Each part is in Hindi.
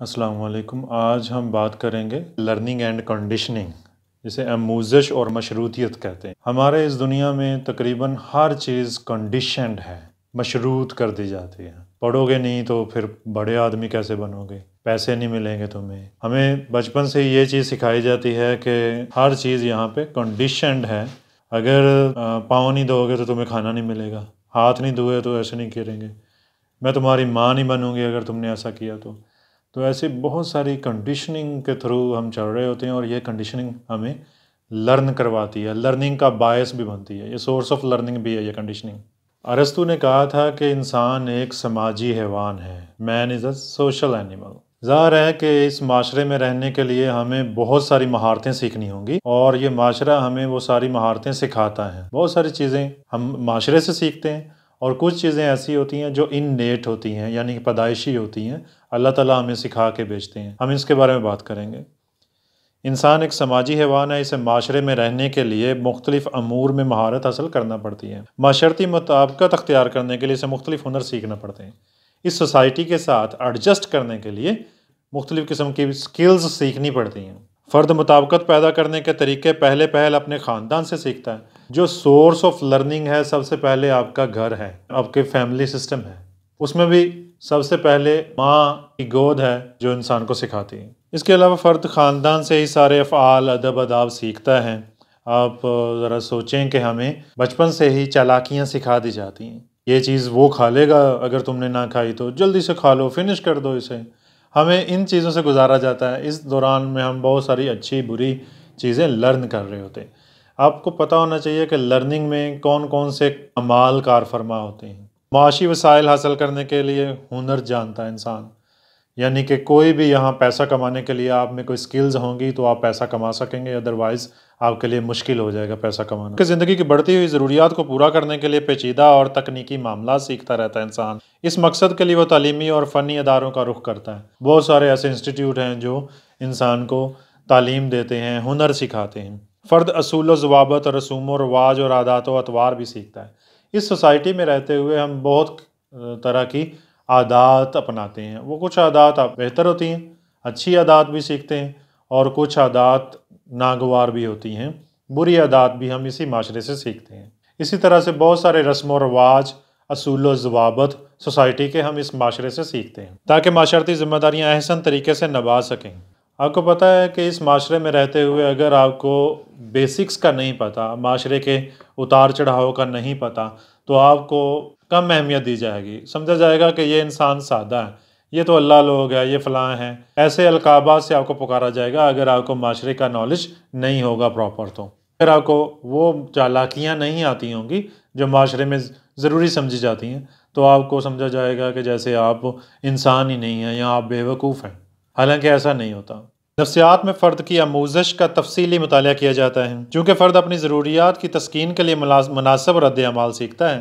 अस्सलाम वालेकुम। आज हम बात करेंगे लर्निंग एंड कंडीशनिंग, जिसे आमूज़श और मशरूतियत कहते हैं। हमारे इस दुनिया में तकरीबन हर चीज़ कंडीशनड है, मशरूत कर दी जाती है। पढ़ोगे नहीं तो फिर बड़े आदमी कैसे बनोगे, पैसे नहीं मिलेंगे तुम्हें। हमें बचपन से ये चीज़ सिखाई जाती है कि हर चीज़ यहाँ पे कंडीशनड है। अगर पाँव नहीं धोगे तो तुम्हें खाना नहीं मिलेगा, हाथ नहीं धोए तो ऐसे नहीं करेंगे, मैं तुम्हारी माँ नहीं बनूंगी अगर तुमने ऐसा किया तो ऐसे बहुत सारी कंडीशनिंग के थ्रू हम चल रहे होते हैं और ये कंडीशनिंग हमें लर्न करवाती है, लर्निंग का बायस भी बनती है, ये सोर्स ऑफ लर्निंग भी है ये कंडीशनिंग। अरस्तू ने कहा था कि इंसान एक समाजी हैवान है, man is a social animal. ज़ाहिर है कि इस माशरे में रहने के लिए हमें बहुत सारी महारतें सीखनी होंगी और ये माशरा हमें वो सारी महारतें सिखाता है। बहुत सारी चीज़ें हम माशरे से सीखते हैं और कुछ चीज़ें ऐसी होती हैं जो इननेट होती हैं, यानी कि पैदाइशी होती हैं, अल्लाह ताला हमें सिखा के भेजते हैं। हम इसके बारे में बात करेंगे। इंसान एक समाजी हैवान है, इसे माशरे में रहने के लिए मुख्तलिफ अमूर में महारत हासिल करना पड़ती है। माशरती मुताबिकत अख्तियार करने के लिए इसे मुख्तलिफ हुनर सीखना पड़ते हैं। इस सोसाइटी के साथ एडजस्ट करने के लिए मुख्तलिफ किस्म की स्किल्स सीखनी पड़ती हैं। फ़र्द मुताबिकत पैदा करने के तरीके पहल अपने ख़ानदान से सीखता है। जो सोर्स ऑफ लर्निंग है, सबसे पहले आपका घर है, आपके फैमिली सिस्टम है। उसमें भी सबसे पहले माँ की गोद है जो इंसान को सिखाती है। इसके अलावा फ़र्द ख़ानदान से ही सारे अफ़आल, अदब, आदाब सीखता है। आप ज़रा सोचें कि हमें बचपन से ही चालाकियाँ सिखा दी जाती हैं। ये चीज़ वो खा लेगा, अगर तुमने ना खाई तो जल्दी से खा लो, फिनिश कर दो इसे। हमें इन चीज़ों से गुजारा जाता है। इस दौरान में हम बहुत सारी अच्छी बुरी चीज़ें लर्न कर रहे होते हैं। आपको पता होना चाहिए कि लर्निंग में कौन कौन से अमाल कार फरमा होते हैं। माशी वसाइल हासिल करने के लिए हुनर जानता है इंसान, यानी कि कोई भी यहाँ पैसा कमाने के लिए आप में कोई स्किल्स होंगी तो आप पैसा कमा सकेंगे, अदरवाइज़ आपके लिए मुश्किल हो जाएगा पैसा कमाना। कि ज़िंदगी की बढ़ती हुई ज़रूरियात को पूरा करने के लिए पेचीदा और तकनीकी मामला सीखता रहता है इंसान। इस मकसद के लिए वो तालीमी और फ़नी अदारों का रुख करता है। बहुत सारे ऐसे इंस्टीट्यूट हैं जो इंसान को तालीम देते हैं, हुनर सिखाते हैं। फ़र्द असूल व ज़वाबत, रसूम व रवाज और आदात व अतवार भी सीखता है। इस सोसाइटी में रहते हुए हम बहुत तरह की आदात अपनाते हैं। वो कुछ आदात बेहतर होती हैं, अच्छी आदात भी सीखते हैं, और कुछ आदात नागवार भी होती हैं, बुरी आदात भी हम इसी माशरे से सीखते हैं। इसी तरह से बहुत सारे रस्म व रवाज, असूल व ज़वाबत सोसाइटी के हम इस माशरे से सीखते हैं ताकि माशरती ज़िम्मेदारियाँ अहसन तरीके से निभा सकें। आपको पता है कि इस माशरे में रहते हुए अगर आपको बेसिक्स का नहीं पता, माशरे के उतार चढ़ाव का नहीं पता, तो आपको कम अहमियत दी जाएगी। समझा जाएगा कि ये इंसान सादा है, ये तो अल्लाह लोग है, ये फ़लाँ हैं। ऐसे अलकाबात से आपको पुकारा जाएगा अगर आपको माशरे का नॉलेज नहीं होगा प्रॉपर। तो अगर आपको वो चालाकियाँ नहीं आती होंगी जो माशरे में ज़रूरी समझी जाती हैं, तो आपको समझा जाएगा कि जैसे आप इंसान ही नहीं हैं या आप बेवकूफ़ हैं। हालांकि ऐसा नहीं होता। नफ्सियात में फ़र्द की आमूज़श का तफसीली मुतालिया किया जाता है। चूँकि फ़र्द अपनी ज़रूरियात की तस्कीन के लिए मुनासिब रद्द-ए-अमाल सीखता है,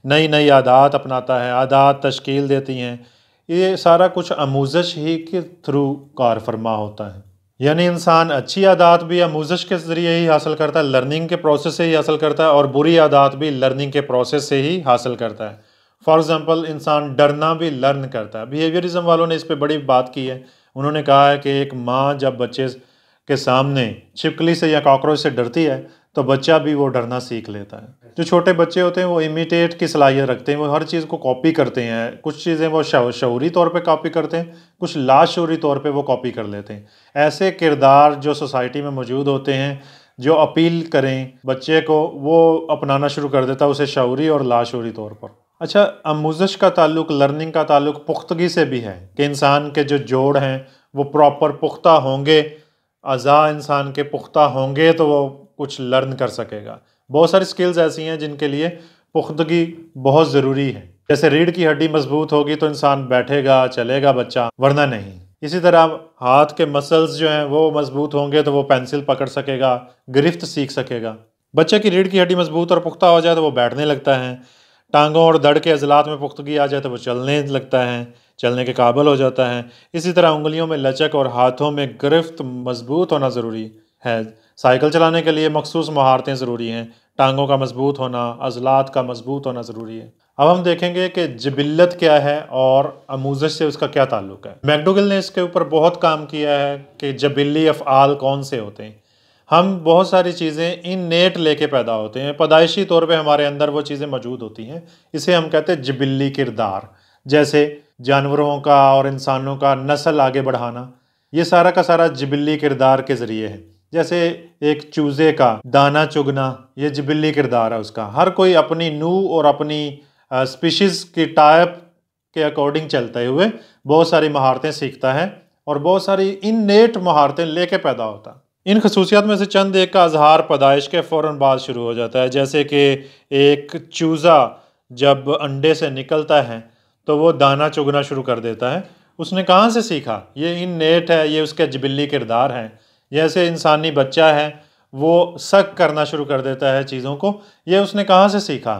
नई नई आदात अपनाता है, आदात तश्कील देती हैं। ये सारा कुछ आमूज़श ही के थ्रू कार फरमा होता है। यानी इंसान अच्छी आदात भी आमूज़श के ज़रिए ही हासिल करता है, लर्निंग के प्रोसेस से ही हासिल करता है, और बुरी आदात भी लर्निंग के प्रोसेस से ही हासिल करता है। फॉर एग्ज़ाम्पल, इंसान डरना भी लर्न करता है। बिहेवियरिज्म वालों ने इस पर बड़ी बात की है। उन्होंने कहा है कि एक माँ जब बच्चे के सामने छिपकली से या कॉकरोच से डरती है तो बच्चा भी वो डरना सीख लेता है। जो छोटे बच्चे होते हैं वो इमिटेट की सलाहियत रखते हैं, वो हर चीज़ को कॉपी करते हैं। कुछ चीज़ें वो शऊरी तौर पे कॉपी करते हैं, कुछ लाशऊरी तौर पे वो कॉपी कर लेते हैं। ऐसे किरदार जो सोसाइटी में मौजूद होते हैं, जो अपील करें बच्चे को, वो अपनाना शुरू कर देता है, उसे शऊरी और लाशऊरी तौर पर। अच्छा, आमूज़श का ताल्लुक, लर्निंग का ताल्लुक पुख्तगी से भी है कि इंसान के जो जोड़ हैं वो प्रॉपर पुख्ता होंगे, अज़ा इंसान के पुख्ता होंगे तो वो कुछ लर्न कर सकेगा। बहुत सारी स्किल्स ऐसी हैं जिनके लिए पुख्तगी बहुत ज़रूरी है। जैसे रीढ़ की हड्डी मजबूत होगी तो इंसान बैठेगा, चलेगा बच्चा, वरना नहीं। इसी तरह हाथ के मसल्स जो हैं वो मजबूत होंगे तो वो पेंसिल पकड़ सकेगा, गिरफ्त सीख सकेगा। बच्चे की रीढ़ की हड्डी मजबूत और पुख्ता हो जाए तो वो बैठने लगता है। टांगों और धड़ के अजलात में पुख्तगी आ जाए तो वो चलने लगता है, चलने के काबिल हो जाता है। इसी तरह उंगलियों में लचक और हाथों में गिरफ्त मजबूत होना ज़रूरी है। साइकिल चलाने के लिए मखसूस महारतें ज़रूरी हैं। टांगों का मजबूत होना, अजलात का मजबूत होना ज़रूरी है। अब हम देखेंगे कि जिबिल्लत क्या है और आमूज़श से उसका क्या ताल्लुक है। मैकडोगल ने इसके ऊपर बहुत काम किया है कि जबिल्ली अफ़आल कौन से होते हैं। हम बहुत सारी चीज़ें इननेट लेके पैदा होते हैं, पैदाइशी तौर पे हमारे अंदर वो चीज़ें मौजूद होती हैं। इसे हम कहते हैं जिबिल्ली किरदार। जैसे जानवरों का और इंसानों का नस्ल आगे बढ़ाना, ये सारा का सारा जिबिल्ली किरदार के ज़रिए है। जैसे एक चूज़े का दाना चुगना, ये जिबिल्ली किरदार है उसका। हर कोई अपनी नूह और अपनी स्पीशीज़ की टाइप के अकॉर्डिंग चलते हुए बहुत सारी महारतें सीखता है और बहुत सारी इननेट महारतें लेके पैदा होता है। इन खसूसियात में से चंद एक का इजहार पैदाइश के फ़ौरन बाद शुरू हो जाता है। जैसे कि एक चूज़ा जब अंडे से निकलता है तो वो दाना चुगना शुरू कर देता है। उसने कहाँ से सीखा? ये इननेट है, ये उसके जिबिल्ली किरदार हैं। जैसे इंसानी बच्चा है, वो शक करना शुरू कर देता है चीज़ों को, ये उसने कहाँ से सीखा?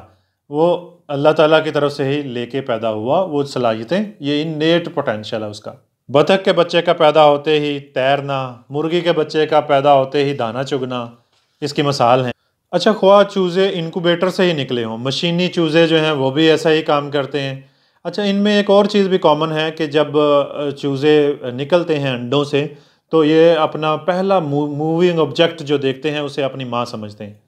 वो अल्लाह ताला की तरफ से ही लेके पैदा हुआ वो सलाहियतें, ये इननेट पोटेंशियल है उसका। बतख के बच्चे का पैदा होते ही तैरना, मुर्गी के बच्चे का पैदा होते ही दाना चुगना, इसकी मिसाल है। अच्छा, ख्वाह चूज़े इनक्यूबेटर से ही निकले हों, मशीनी चूज़े जो हैं वो भी ऐसा ही काम करते हैं। अच्छा, इनमें एक और चीज़ भी कॉमन है कि जब चूज़े निकलते हैं अंडों से तो ये अपना पहला मूविंग ऑब्जेक्ट जो देखते हैं उसे अपनी माँ समझते हैं।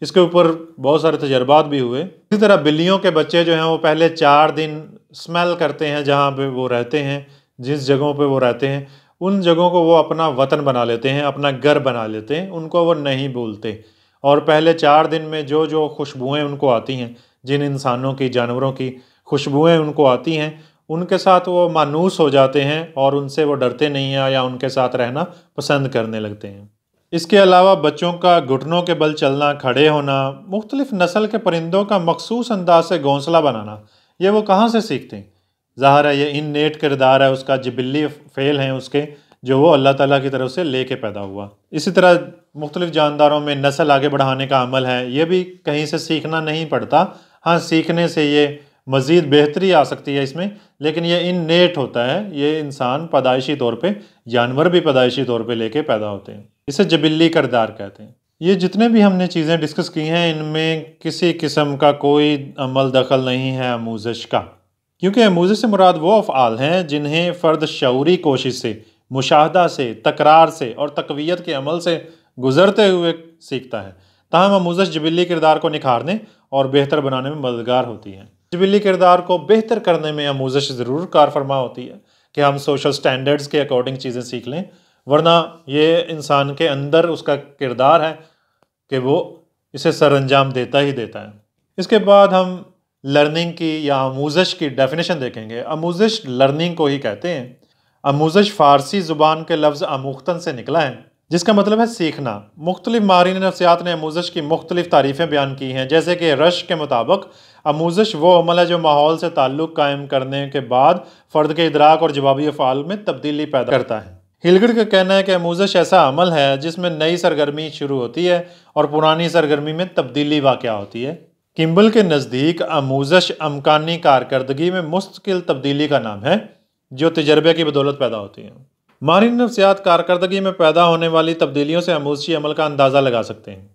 इसके ऊपर बहुत सारे तजर्बात भी हुए। इसी तरह बिल्लियों के बच्चे जो हैं वो पहले 4 दिन स्मेल करते हैं जहाँ पे वो रहते हैं, जिस जगहों पे वो रहते हैं उन जगहों को वो अपना वतन बना लेते हैं, अपना घर बना लेते हैं, उनको वो नहीं भूलते। और पहले 4 दिन में जो जो खुशबुएँ उनको आती हैं, जिन इंसानों की, जानवरों की खुशबुएँ उनको आती हैं, उनके साथ वो मानूस हो जाते हैं और उनसे वो डरते नहीं हैं या उनके साथ रहना पसंद करने लगते हैं। इसके अलावा बच्चों का घुटनों के बल चलना, खड़े होना, मुख्तलिफ नस्ल के परिंदों का मखसूस अंदाज से घोंसला बनाना, ये वो कहाँ से सीखते हैं? ज़ाहिर है ये इननेट किरदार है उसका, जिबिल्ली फ़ेल हैं उसके, जो वो अल्लाह ताला की तरफ से लेके पैदा हुआ। इसी तरह मुख्तलिफ जानदारों में नस्ल आगे बढ़ाने का अमल है, ये भी कहीं से सीखना नहीं पड़ता। हाँ, सीखने से ये मज़ीद बेहतरी आ सकती है इसमें, लेकिन ये इननेट होता है। ये इंसान पैदाइशी तौर पे, जानवर भी पैदाइशी तौर पे लेके पैदा होते हैं। इसे जिबिल्ली किरदार कहते हैं। ये जितने भी हमने चीज़ें डिस्कस की हैं इनमें किसी किस्म का कोई अमल दखल नहीं है आमूज़श का, क्योंकि आमूज़श से मुराद वो अफ़आल हैं जिन्हें फ़र्द शऊरी कोशिश से, मुशाहदा से, तकरार से और तक़वियत के अमल से गुज़रते हुए सीखता है। ताहम आमूज़श जिबिल्ली किरदार को निखारने और बेहतर बनाने में मददगार होती है। जिबिल्ली किरदार को बेहतर करने में आमूज़श ज़रूर कारफरमा होती है कि हम सोशल स्टैंडर्ड्स के अकॉर्डिंग चीज़ें सीख लें, वरना ये इंसान के अंदर उसका किरदार है कि वो इसे सरअंजाम देता ही देता है। इसके बाद हम लर्निंग की या आमूज़श की डेफिनेशन देखेंगे। आमूज़श लर्निंग को ही कहते हैं। आमूज़श फ़ारसी ज़ुबान के लफ्ज़ आमूख्तन से निकला है, जिसका मतलब है सीखना। मुख्तलिफ माहिरीन नफ्सियात ने आमूज़श की मुख्तलिफ तारीफ़ें बयान की हैं। जैसे कि रश के मुताबिक आमूज़श वो अमल है जो माहौल से ताल्लुक़ कायम करने के बाद फ़र्द के इदराक और जवाबी अफ़आल में तब्दीली पैदा करता है। हिलगढ़ का कहना है कि आमूज़श ऐसा अमल है जिसमें नई सरगर्मी शुरू होती है और पुरानी सरगर्मी में तब्दीली वाक़या होती है। किम्बल के नज़दीक आमूज़श अमकानी कारकर्दगी में मुस्तकिल तब्दीली का नाम है जो तजर्बे की बदौलत पैदा होती है। माहिरीन नफ्सियात कारकर्दगी में पैदा होने वाली तब्दीलियों से आमूज़शी अमल का अंदाज़ा लगा सकते हैं।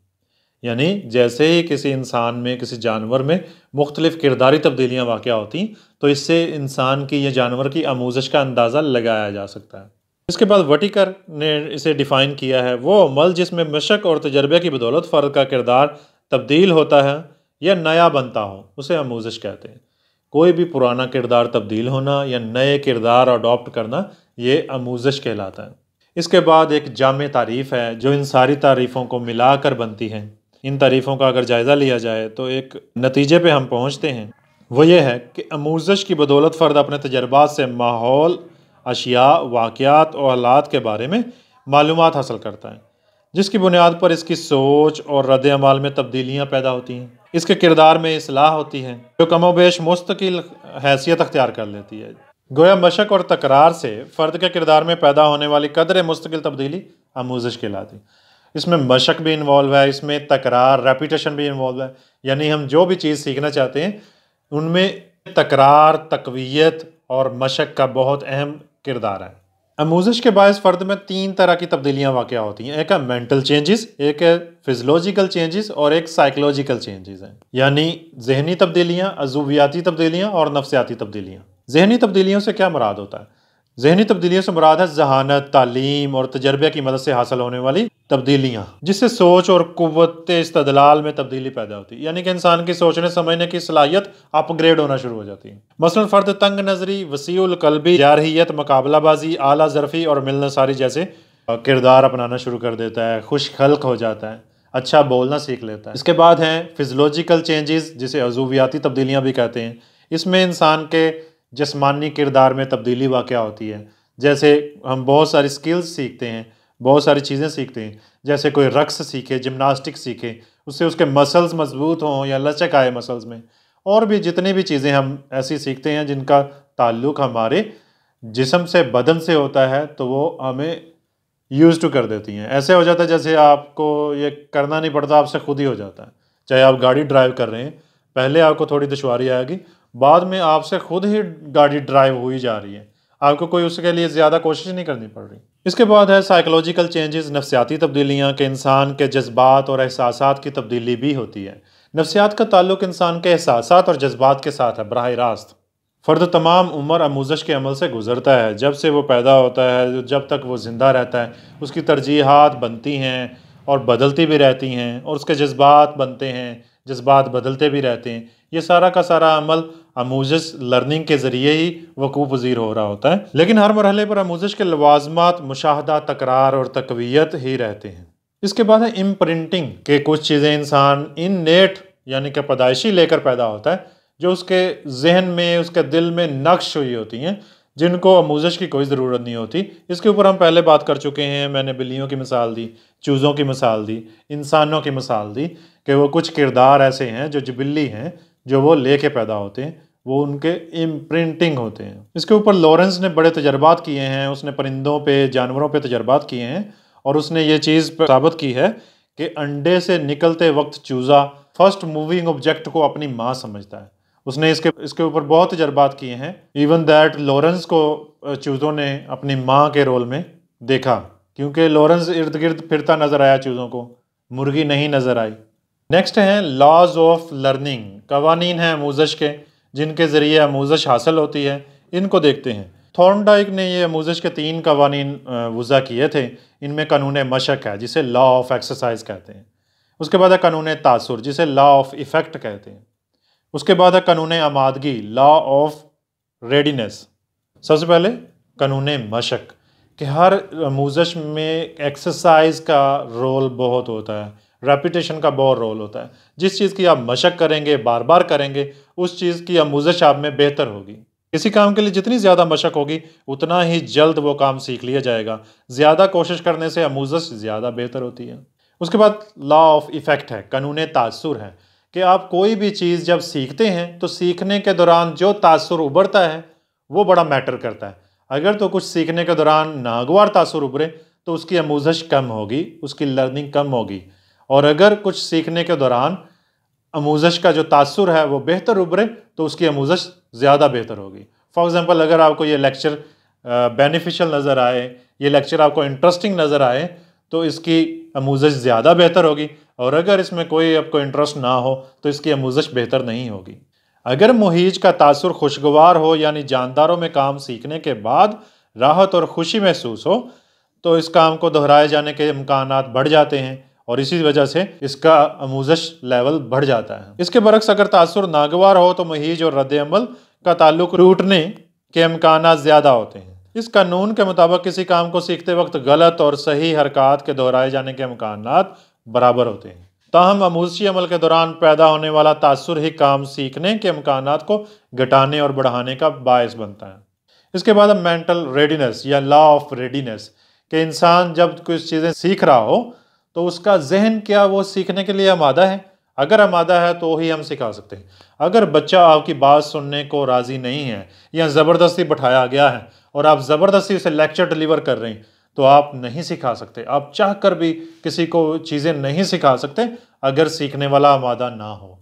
यानी जैसे ही किसी इंसान में, किसी जानवर में मुख्तलिफ किरदारी तब्दीलियाँ वाक़या होती तो इससे इंसान की या जानवर की आमूज़श का अंदाज़ा लगाया जा सकता है। इसके बाद वटिकर ने इसे डिफ़ाइन किया है, वो अमल जिसमें मशक और तजर्बे की बदौलत फ़र्द का किरदार तब्दील होता है या नया बनता हो, उसे आमूज़श कहते हैं। कोई भी पुराना किरदार तब्दील होना या नए किरदार अडॉप्ट करना, ये आमूज़श कहलाता है। इसके बाद एक जामे तारीफ़ है जो इन सारी तारीफ़ों को मिलाकर बनती है। इन तारीफ़ों का अगर जायज़ा लिया जाए तो एक नतीजे पे हम पहुँचते हैं, वो ये है कि आमूज़श की बदौलत फ़र्द अपने तजर्बात से माहौल, अशिया, वाक़यात और हालात के बारे में मालूमात हासिल करता है, जिसकी बुनियाद पर इसकी सोच और रद्द-ए-अमल में तब्दीलियाँ पैदा होती हैं। इसके किरदार में इस्लाह होती है जो कमोबेश मुस्तकिल हैसियत अख्तियार कर लेती है। गोया मशक और तकरार से फ़र्द के किरदार में पैदा होने वाली कदर मुस्तकिल तब्दीली आमूज़श कहलाती। इसमें मशक भी इन्वॉल्व है, इसमें तकरार, रेपिटेशन भी इन्वॉल्व है। यानी हम जो भी चीज़ सीखना चाहते हैं उनमें तकरार, तक़वियत और मशक का बहुत अहम किरदार है। आमूज़श के बायस फ़र्द में 3 तरह की तब्दीलियाँ वाक़या होती हैं। एक है मेंटल चेंजेस, एक है फिज़ियोलॉजिकल चेंजेस और एक साइकोलॉजिकल चेंजेस हैं। यानी ज़हनी तब्दीलियाँ, अज़ुवियाती तब्दीलियाँ और नफ्सियाती तब्दीलियाँ। ज़हनी तब्दीलियों से क्या मुराद होता है? ज़हनी तब्दीलियों से मुराद है ज़हानत, तालीम और तजर्बे की मदद से हासिल होने वाली तब्दीलियाँ, जिससे सोच और क़ुव्वत इस्तदलाल में तब्दीली पैदा होती है। यानी कि इंसान की सोचने समझने की सलाहियत अपग्रेड होना शुरू हो जाती है। मसलन फ़र्द तंग नज़री, वसीउल क़ल्बी, जारहियत, मुकाबलाबाजी, आला ज़रफ़ी और मिलनसारी जैसे किरदार अपनाना शुरू कर देता है, खुशखल्क हो जाता है, अच्छा बोलना सीख लेता है। इसके बाद हैं फिज़ियोलॉजिकल चेंजेस, जिसे अज़ुवियाती तब्दीलियाँ भी कहते हैं। इसमें इंसान के जिस्मानी किरदार में तब्दीली वाक़या होती है। जैसे हम बहुत सारी स्किल्स सीखते हैं, बहुत सारी चीज़ें सीखते हैं। जैसे कोई रक़्स सीखे, जिम्नास्टिक सीखे, उससे उसके मसल्स मज़बूत हों या लचक आए मसल्स में। और भी जितनी भी चीज़ें हम ऐसी सीखते हैं जिनका ताल्लुक़ हमारे जिस्म से, बदन से होता है, तो वो हमें यूज़ टू कर देती हैं। ऐसे हो जाता है जैसे आपको ये करना नहीं पड़ता, आपसे खुद ही हो जाता है। चाहे आप गाड़ी ड्राइव कर रहे हैं, पहले आपको थोड़ी दुश्वारी आएगी, बाद में आपसे खुद ही गाड़ी ड्राइव हुई जा रही है। आपको कोई उसके लिए ज़्यादा कोशिश नहीं करनी पड़ रही। इसके बाद है साइकोलॉजिकल चेंजेस, नफ्सियाती तब्दीलियाँ के इंसान के जज्बात और एहसासात की तब्दीली भी होती है। नफ्सियात का ताल्लुक़ इंसान के एहसासात और जज्बात के साथ है बराह रास्त। फ़र्द तमाम उम्र आमूज़श के अमल से गुज़रता है। जब से वो पैदा होता है, जब तक वो ज़िंदा रहता है, उसकी तरजीहात बनती हैं और बदलती भी रहती हैं, और उसके जज्बात बनते हैं, जज्बात बदलते भी रहते हैं। ये सारा का सारा अमल आमूज़श लर्निंग के ज़रिए ही वक़ूफ़ पज़ीर हो रहा होता है। लेकिन हर मरहले पर आमूज़श के लवाज़मात, मुशाहदा, तकरार और तक़वियत ही रहते हैं। इसके बाद है इम्प्रिंटिंग, के कुछ चीज़ें इंसान इननेट यानी कि पैदाइशी लेकर पैदा होता है, जो उसके ज़हन में, उसके दिल में नक्श हुई होती हैं, जिनको आमूज़श की कोई ज़रूरत नहीं होती। इसके ऊपर हम पहले बात कर चुके हैं। मैंने बिल्लियों की मिसाल दी, चूज़ों की मिसाल दी, इंसानों की मिसाल दी कि वो कुछ किरदार ऐसे हैं जो जिबिल्ली हैं, जो वो लेके पैदा होते हैं, वो उनके इम्प्रिंटिंग होते हैं। इसके ऊपर लॉरेंस ने बड़े तजर्बात किए हैं। उसने परिंदों पे, जानवरों पे तजर्बात किए हैं और उसने ये चीज़ साबित की है कि अंडे से निकलते वक्त चूज़ा फर्स्ट मूविंग ऑब्जेक्ट को अपनी माँ समझता है। उसने इसके ऊपर बहुत तजर्बात किए हैं। इवन दैट लॉरेंस को चूज़ों ने अपनी माँ के रोल में देखा, क्योंकि लॉरेंस इर्द गिर्द फिरता नज़र आया चूज़ों को, मुर्गी नहीं नज़र आई। नेक्स्ट हैं लॉज ऑफ लर्निंग, कवानीन हैं आमूज़श के, जिनके ज़रिए आमूज़श हासिल होती है। इनको देखते हैं। थॉर्नडाइक ने ये आमूज़श के 3 कवानीन वज़ा किए थे। इनमें कानून मशक है, जिसे लॉ ऑफ एक्सरसाइज कहते हैं। उसके बाद है कानून तासुर, जिसे लॉ ऑफ इफ़ेक्ट कहते हैं। उसके बाद है कानून आमादगी, लॉ ऑफ रेडीनेस। सबसे पहले कानून मशक, कि हर आमूज़श में एक्सरसाइज का रोल बहुत होता है, रेपिटेशन का बहुत रोल होता है। जिस चीज़ की आप मशक करेंगे, बार बार करेंगे, उस चीज़ की आमूज़श आप में बेहतर होगी। किसी काम के लिए जितनी ज़्यादा मशक होगी, उतना ही जल्द वो काम सीख लिया जाएगा। ज़्यादा कोशिश करने से आमूज़श ज़्यादा बेहतर होती है। उसके बाद लॉ ऑफ इफ़ेक्ट है, कानून तासुर है, कि आप कोई भी चीज़ जब सीखते हैं तो सीखने के दौरान जो तासुर उभरता है वो बड़ा मैटर करता है। अगर तो कुछ सीखने के दौरान नागवार तासुर उभरे तो उसकी आमूज़श कम होगी, उसकी लर्निंग कम होगी। और अगर कुछ सीखने के दौरान आमूज़श का जो तासुर है वो बेहतर उभरे तो उसकी आमूज़श ज़्यादा बेहतर होगी। फॉर एग्ज़ाम्पल, अगर आपको ये लेक्चर बेनिफिशियल नज़र आए, ये लेक्चर आपको इंटरेस्टिंग नज़र आए, तो इसकी आमूज़श ज़्यादा बेहतर होगी। और अगर इसमें कोई आपको इंटरेस्ट ना हो तो इसकी आमूज़श बेहतर नहीं होगी। अगर मुहीज का तासुर खुशगवार हो, यानी जानदारों में काम सीखने के बाद राहत और खुशी महसूस हो, तो इस काम को दोहराए जाने के इम्कानात बढ़ जाते हैं और इसी वजह से इसका आमूज़श लेवल बढ़ जाता है। इसके बरक्स अगर तासुर नागवार हो तो मुहीज और रद्द-ए-अमल का ताल्लुक टूटने के इम्कानात ज़्यादा होते हैं। इस कानून के मुताबिक किसी काम को सीखते वक्त गलत और सही हरकत के दोहराए जाने के इम्कानात बराबर होते हैं। ताहम आमूज़शी अमल के दौरान पैदा होने वाला तासुर ही काम सीखने के इम्कानात को घटाने और बढ़ाने का बायस बनता है। इसके बाद मेंटल रेडीनेस या लॉ ऑफ रेडीनेस, कि इंसान जब कुछ चीज़ें सीख रहा हो तो उसका जहन क्या वो सीखने के लिए आमादा है। अगर आमादा है तो ही हम सिखा सकते हैं। अगर बच्चा आपकी बात सुनने को राज़ी नहीं है या ज़बरदस्ती बैठाया गया है और आप ज़बरदस्ती उसे लेक्चर डिलीवर कर रहे हैं, तो आप नहीं सिखा सकते। आप चाह कर भी किसी को चीज़ें नहीं सिखा सकते अगर सीखने वाला आमादा ना हो।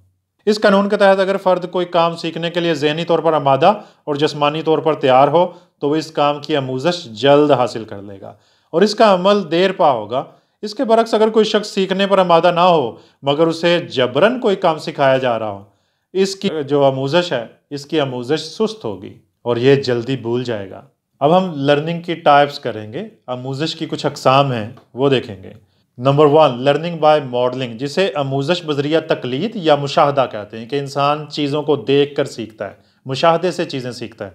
इस कानून के तहत अगर फ़र्द कोई काम सीखने के लिए ज़हनी तौर पर आमादा और जिस्मानी तौर पर तैयार हो तो वह इस काम की आमूज़श जल्द हासिल कर लेगा और इसका अमल देर पा होगा। इसके बरक्स अगर कोई शख्स सीखने पर आमादा ना हो मगर उसे जबरन कोई काम सिखाया जा रहा हो, इसकी जो आमूज़श है इसकी आमूज़श सुस्त होगी और ये जल्दी भूल जाएगा। अब हम लर्निंग की टाइप्स करेंगे, आमूज़श की कुछ अक़साम हैं वो देखेंगे। नंबर 1, लर्निंग बाय मॉडलिंग, जिसे आमूज़श बज़रिया तकलीद या मुशाहदा कहते हैं कि इंसान चीज़ों को देख कर सीखता है, मुशाहदे से चीज़ें सीखता है।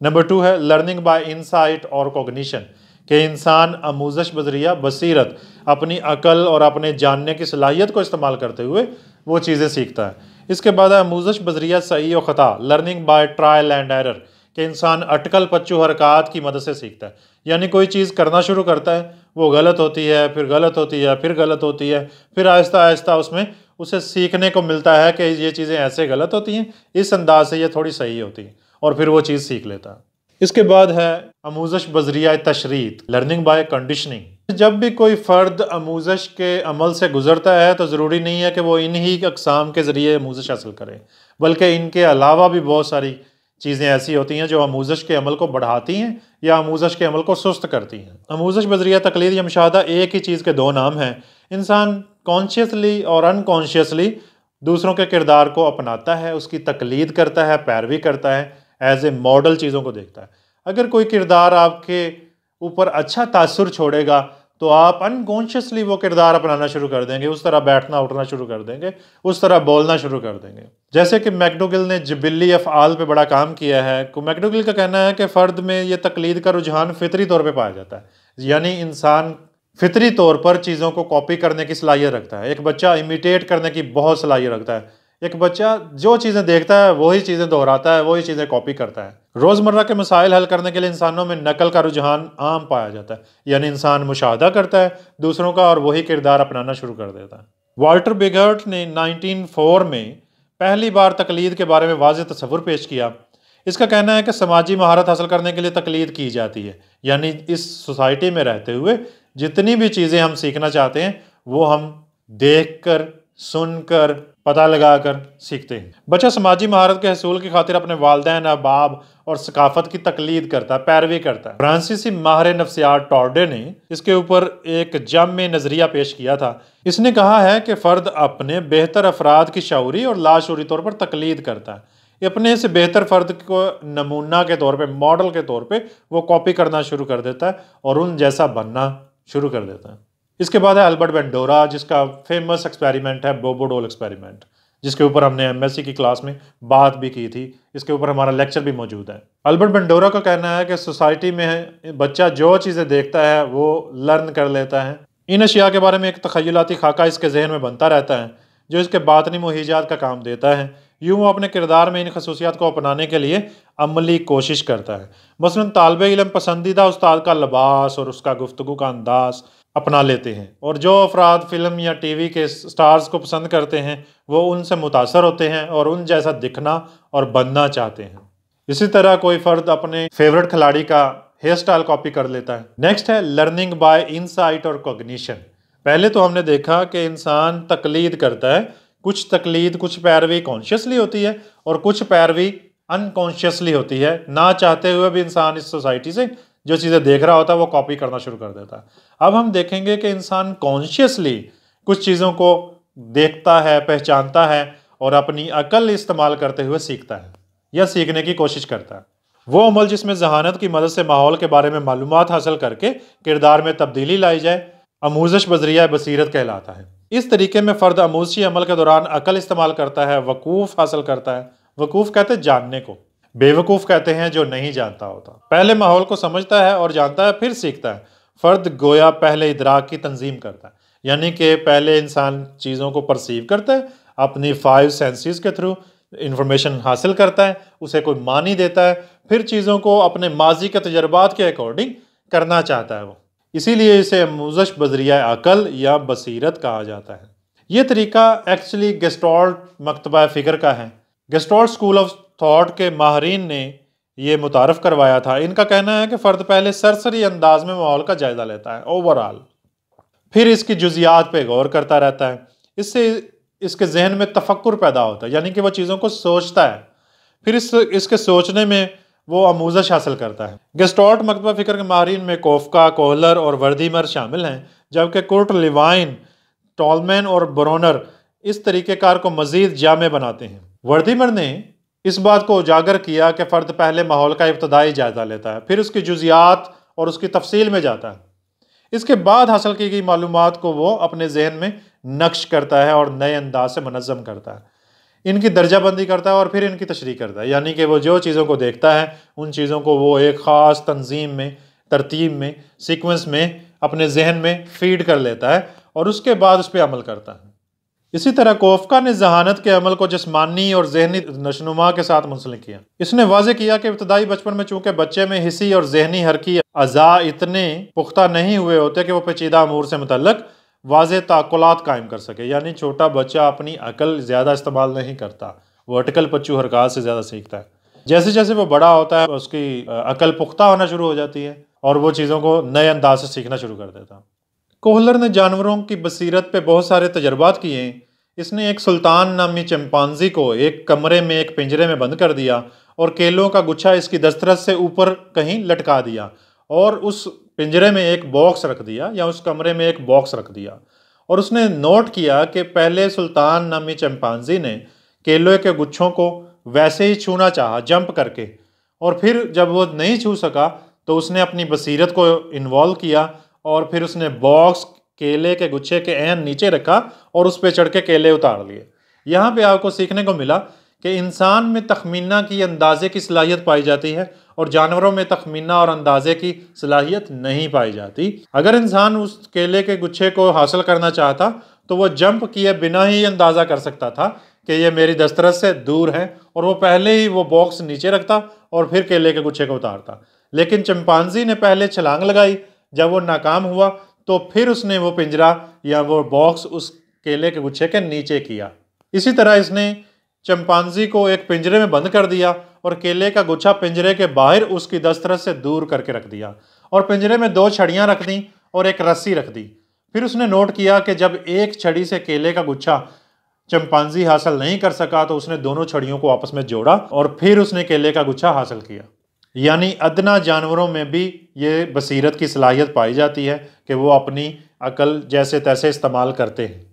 नंबर 2 है लर्निंग बाय इंसाइट और कॉग्निशन कि इंसान आमूज़श बज़रिया बसीरत, अपनी अकल और अपने जानने की सलाहियत को इस्तेमाल करते हुए वो चीज़ें सीखता है। इसके बाद है आमूज़श बज़रिया सही और ख़ता, learning by trial and error कि इंसान अटकल पच्चू हरकत की मदद से सीखता है, यानी कोई चीज़ करना शुरू करता है, वो गलत होती है, फिर गलत होती है, फिर गलत होती है, फिर आहिस्ता आहिस्ता उसमें उसे सीखने को मिलता है कि ये चीज़ें ऐसे गलत होती हैं, इस अंदाज से ये थोड़ी सही होती हैं और फिर वो चीज़ सीख लेता है। इसके बाद है आमूज़श बज़रिया तशरीत, लर्निंग बाय कंडीशनिंग। जब भी कोई फ़र्द आमूज़श के अमल से गुजरता है तो ज़रूरी नहीं है कि वो इन्हीं अक़साम के ज़रिए आमूज़श हासिल करे, बल्कि इनके अलावा भी बहुत सारी चीज़ें ऐसी होती हैं जो आमूज़श के अमल को बढ़ाती हैं या आमूज़श के अमल को सुस्त करती हैं। आमूज़श बज़रिया तकलीद या मुशाहदा एक ही चीज़ के दो नाम हैं। इंसान कॉन्शियसली और अनकॉन्शियसली दूसरों के किरदार को अपनाता है, उसकी तकलीद करता है, पैरवी करता है, एज ए मॉडल चीज़ों को देखता है। अगर कोई किरदार आपके ऊपर अच्छा तासुर छोड़ेगा तो आप अनकॉन्शियसली वो किरदार अपनाना शुरू कर देंगे, उस तरह बैठना उठना शुरू कर देंगे, उस तरह बोलना शुरू कर देंगे। जैसे कि मैकडोगिल ने जिबिली अफ़आल पे बड़ा काम किया है। मैकडोगिल का कहना है कि फ़र्द में ये तकलीद का रुझान फितरी तौर पे पाया जाता है, यानी इंसान फितरी तौर पर चीज़ों को कॉपी करने की सलाहियत रखता है। एक बच्चा इमिटेट करने की बहुत सलाहियत रखता है। एक बच्चा जो चीज़ें देखता है वही चीज़ें दोहराता है, वही चीज़ें कॉपी करता है। रोज़मर्रा के मसाइल हल करने के लिए इंसानों में नकल का रुझान आम पाया जाता है, यानी इंसान मुशाहदा करता है दूसरों का और वही किरदार अपनाना शुरू कर देता है। वाल्टर बिगर्ट ने 1904 में पहली बार तकलीद के बारे में वाज़ेह तस्वुर पेश किया। इसका कहना है कि समाजी महारत हासिल करने के लिए तकलीद की जाती है, यानी इस सोसाइटी में रहते हुए जितनी भी चीज़ें हम सीखना चाहते हैं वो हम देख कर, सुन कर, पता लगा कर सीखते हैं। बच्चा समाजी महारत के हसूल की खातिर अपने वालिदैन, अहबाब और सकाफत की तकलीद करता है, पैरवी करता है। फ्रांसीसी माहिर नफ्सियात टॉर्डे ने इसके ऊपर एक जामे नज़रिया पेश किया था। इसने कहा है कि फ़र्द अपने बेहतर अफराद की शऊरी और लाशऊरी तौर पर तकलीद करता है। अपने से बेहतर फ़र्द को नमूना के तौर पर, मॉडल के तौर पर वो कॉपी करना शुरू कर देता है और उन जैसा बनना शुरू कर देता है। इसके बाद है अल्बर्ट बेंडोरा, जिसका फेमस एक्सपेरिमेंट है बोबोडोल एक्सपेरिमेंट, जिसके ऊपर हमने एमएससी की क्लास में बात भी की थी। इसके ऊपर हमारा लेक्चर भी मौजूद है। अल्बर्ट बेंडोरा का कहना है कि सोसाइटी में बच्चा जो चीज़ें देखता है वो लर्न कर लेता है। इन अशिया के बारे में एक तखयलाती खाका इसके जहन में बनता रहता है जो इसके बातनी मुहीजात का काम देता है। यूँ वो अपने किरदार में इन खसूसियात को अपनाने के लिए अमली कोशिश करता है। मसलन तालिब इल्म पसंदीदा उस्ताद का लिबास और उसका गुफ्तगू का अंदाज अपना लेते हैं और जो अफराद फिल्म या टीवी के स्टार्स को पसंद करते हैं वो उनसे मुतासर होते हैं और उन जैसा दिखना और बनना चाहते हैं। इसी तरह कोई फ़र्द अपने फेवरेट खिलाड़ी का हेयर स्टाइल कॉपी कर लेता है। नेक्स्ट है लर्निंग बाय इंसाइट और कॉग्निशन। पहले तो हमने देखा कि इंसान तकलीद करता है, कुछ पैरवी कॉन्शियसली होती है और कुछ पैरवी अनकॉन्शियसली होती है। ना चाहते हुए भी इंसान इस सोसाइटी से जो चीज़ें देख रहा होता है वो कॉपी करना शुरू कर देता है। अब हम देखेंगे कि इंसान कॉन्शियसली कुछ चीज़ों को देखता है, पहचानता है और अपनी अकल इस्तेमाल करते हुए सीखता है या सीखने की कोशिश करता है। वो अमल जिसमें जहानत की मदद से माहौल के बारे में मालूमात हासिल करके किरदार में तब्दीली लाई जाए, आमूज़श बज़रिया बसीरत कहलाता है। इस तरीके में फ़र्द आमूज़शी अमल के दौरान अकल इस्तेमाल करता है, वकूफ़ हासिल करता है। वकूफ़ कहते हैं जानने को, बेवकूफ़ कहते हैं जो नहीं जानता होता। पहले माहौल को समझता है और जानता है, फिर सीखता है। फ़र्द गोया पहले इदराक की तंजीम करता है, यानी कि पहले इंसान चीज़ों को परसीव करता है, अपनी 5 सेंसेस के थ्रू इंफॉर्मेशन हासिल करता है, उसे कोई मानी देता है, फिर चीज़ों को अपने माजी के तजर्बात के अकॉर्डिंग करना चाहता है वो। इसीलिए इसे आमूज़श बज़रिया अकल या बसीरत कहा जाता है। ये तरीका एक्चुअली गेस्टॉल्ट मकतबा फ़िक्र का है। गेस्टॉल्ट स्कूल ऑफ थॉट के माहरीन ने ये मुतारफ़ करवाया था। इनका कहना है कि फ़र्द पहले सरसरी अंदाज में माहौल का जायज़ा लेता है ओवरऑल, फिर इसकी जुज़ियात पे गौर करता रहता है। इससे इसके जहन में तफक्कुर पैदा होता है, यानी कि वो चीज़ों को सोचता है, फिर इसके सोचने में वो आमूज़श हासिल करता है। गेस्टॉल्ट मकतबा फ़िक्र के माहिरीन में कोफका, कोहलर और वर्दीमर शामिल हैं, जबकि कुर्ट लेवाइन, टॉलमैन और ब्रोनर इस तरीक़ेकार को मज़ीद जामे बनाते हैं। वर्दीमर ने इस बात को उजागर किया कि फ़र्द पहले माहौल का इब्तदाई जायज़ा लेता है, फिर उसकी जुज़ियात और उसकी तफसील में जाता है। इसके बाद हासिल की गई मालूमात को वो अपने जहन में नक्श करता है और नए अंदाज से मुनज़्ज़म करता है, इनकी दर्जाबंदी करता है और फिर इनकी तशरीह करता है। यानी कि वो जो चीज़ों को देखता है उन चीज़ों को वो एक ख़ास तंजीम में, तरतीब में, सीक्वेंस में अपने जहन में फीड कर लेता है और उसके बाद उस पर अमल करता है। इसी तरह कोफका ने जहानत के अमल को जिस्मानी और जहनी नशनुमा के साथ मुंसलिक किया। इसने वाज़े किया कि इब्तदाई बचपन में चूंकि बच्चे में हिस्सी और जहनी हरकी अज़ा इतने पुख्ता नहीं हुए होते कि वो पेचीदा अमूर से मुतल्लक वाज़े ताक़ुलात कायम कर सके, यानी छोटा बच्चा अपनी अकल ज़्यादा इस्तेमाल नहीं करता, वो अटकल पच्चू हरकत से ज़्यादा सीखता है। जैसे जैसे वो बड़ा होता है उसकी अकल पुख्ता होना शुरू हो जाती है और वो चीज़ों को नए अंदाज से सीखना शुरू कर देता है। कोहलर ने जानवरों की बसीरत पे बहुत सारे तजर्बात किए हैं। इसने एक सुल्तान नामी चिंपांजी को एक कमरे में एक पिंजरे में बंद कर दिया और केलों का गुच्छा इसकी दस्तरस से ऊपर कहीं लटका दिया और उस पिंजरे में एक बॉक्स रख दिया या उस कमरे में एक बॉक्स रख दिया। और उसने नोट किया कि पहले सुल्तान नामी चिंपांजी ने केलों के गुच्छों को वैसे ही छूना चाहा जंप करके, और फिर जब वो नहीं छू सका तो उसने अपनी बसीरत को इन्वॉल्व किया और फिर उसने बॉक्स केले के गुच्छे के ऐन नीचे रखा और उस पर चढ़ के केले उतार लिए। यहाँ पे आपको सीखने को मिला कि इंसान में तखमीना की अंदाजे की सलाहियत पाई जाती है और जानवरों में तखमीना और अंदाजे की सलाहियत नहीं पाई जाती। अगर इंसान उस केले के गुच्छे को हासिल करना चाहता तो वो जंप किए बिना ही अंदाज़ा कर सकता था कि ये मेरी दस्तरस से दूर है, और वो पहले ही वो बॉक्स नीचे रखता और फिर केले के गुच्छे को उतारता। लेकिन चिंपांजी ने पहले छलांग लगाई, जब वो नाकाम हुआ तो फिर उसने वो पिंजरा या वो बॉक्स उस केले के गुच्छे के नीचे किया। इसी तरह इसने चिंपांजी को एक पिंजरे में बंद कर दिया और केले का गुच्छा पिंजरे के बाहर उसकी दस्तरस से दूर करके रख दिया और पिंजरे में 2 छड़ियाँ रख दी और एक रस्सी रख दी। फिर उसने नोट किया कि जब एक छड़ी से केले का गुच्छा चिंपांजी हासिल नहीं कर सका तो उसने दोनों छड़ियों को आपस में जोड़ा और फिर उसने केले का गुच्छा हासिल किया। यानी अदना जानवरों में भी ये बसीरत की सलाहियत पाई जाती है कि वो अपनी अकल जैसे तैसे इस्तेमाल करते हैं।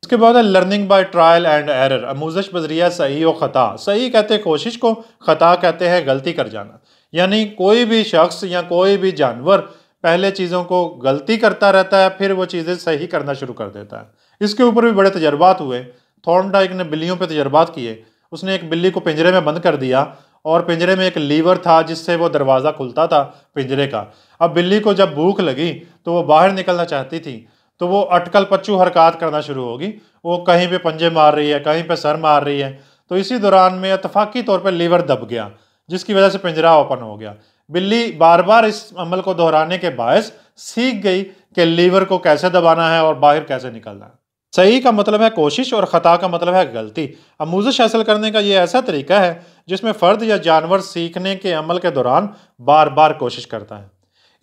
इसके बाद है learning by trial and error, आमूज़श बज़रिया सही और ख़ता। सही कहते हैं कोशिश को, ख़ता कहते हैं गलती कर जाना। यानी कोई भी शख्स या कोई भी जानवर पहले चीज़ों को गलती करता रहता है, फिर वो चीज़ें सही करना शुरू कर देता है। इसके ऊपर भी बड़े तजर्बात हुए। थॉर्नडाइक ने बिल्लियों पर तजर्बात किए। उसने एक बिल्ली को पिंजरे में बंद कर दिया और पिंजरे में एक लीवर था जिससे वो दरवाज़ा खुलता था पिंजरे का। अब बिल्ली को जब भूख लगी तो वो बाहर निकलना चाहती थी, तो वो अटकल पच्चू हरकत करना शुरू होगी। वो कहीं पे पंजे मार रही है, कहीं पे सर मार रही है। तो इसी दौरान में इतफाकी तौर पर लीवर दब गया, जिसकी वजह से पिंजरा ओपन हो गया। बिल्ली बार बार इस अमल को दोहराने के बायस सीख गई कि लीवर को कैसे दबाना है और बाहर कैसे निकलना है। सही का मतलब है कोशिश और ख़ता का मतलब है गलती। आमूज़श हासिल करने का ये ऐसा तरीका है जिसमें फ़र्द या जानवर सीखने के अमल के दौरान बार बार कोशिश करता है।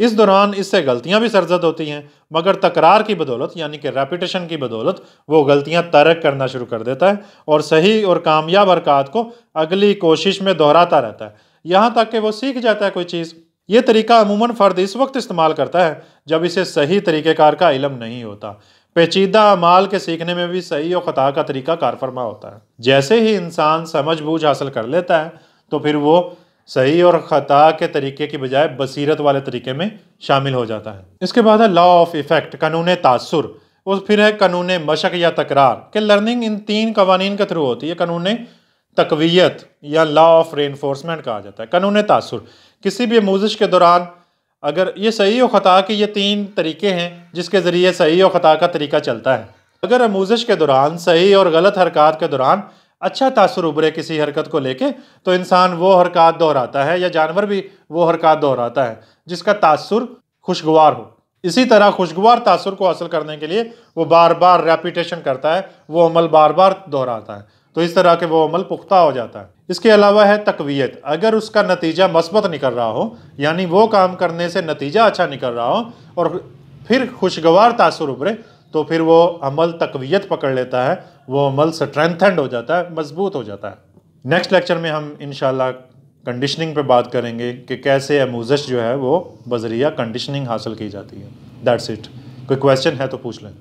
इस दौरान इससे गलतियां भी सरजद होती हैं, मगर तकरार की बदौलत यानी कि रेपिटेशन की बदौलत वो गलतियां तर्क करना शुरू कर देता है और सही और कामयाब हरकत को अगली कोशिश में दोहराता रहता है, यहाँ तक कि वो सीख जाता है कोई चीज़। ये तरीका अमूमन फ़र्द इस वक्त इस्तेमाल करता है जब इसे सही तरीक़ेकार का इल्म नहीं होता। पेचीदा अमाल के सीखने में भी सही और ख़ता का तरीका कारफरमा होता है। जैसे ही इंसान समझ बूझ हासिल कर लेता है तो फिर वो सही और ख़ता के तरीके की बजाय बसीरत वाले तरीके में शामिल हो जाता है। इसके बाद है लॉ ऑफ इफ़ेक्ट, कानून तासुर। और फिर है कानून मशक या तकरार कि लर्निंग इन 3 कवानीन के थ्रू होती है। कानून तकवीयत या लॉ ऑफ रेनफोर्समेंट कहा जाता है। कानून तासुर, किसी भी आमूज़श के दौरान अगर ये सही और ख़ता के ये 3 तरीके हैं जिसके ज़रिए सही और ख़ता का तरीका चलता है। अगर आमूज़श के दौरान सही और गलत हरकत के दौरान अच्छा तासुर उभरे किसी हरकत को लेके, तो इंसान वो हरकत दोहराता है या जानवर भी वो हरकत दोहराता है जिसका तासुर खुशगवार हो। इसी तरह खुशगवार तासुर को हासिल करने के लिए वो बार बार रेपिटेशन करता है, वो अमल बार बार दोहराता है, तो इस तरह के वो अमल पुख्ता हो जाता है। इसके अलावा है तकवीयत, अगर उसका नतीजा मस्बत निकल रहा हो, यानी वो काम करने से नतीजा अच्छा निकल रहा हो और फिर खुशगवार तासुर उभरे, तो फिर वो अमल तकवीयत पकड़ लेता है, वो अमल स्ट्रेंथेंड हो जाता है, मजबूत हो जाता है। नेक्स्ट लेक्चर में हम इंशाल्लाह कंडीशनिंग पे बात करेंगे कि कैसे अमूज़श जो है वो बज़रिया कंडीशनिंग हासिल की जाती है। That's it. कोई क्वेश्चन है तो पूछ लें।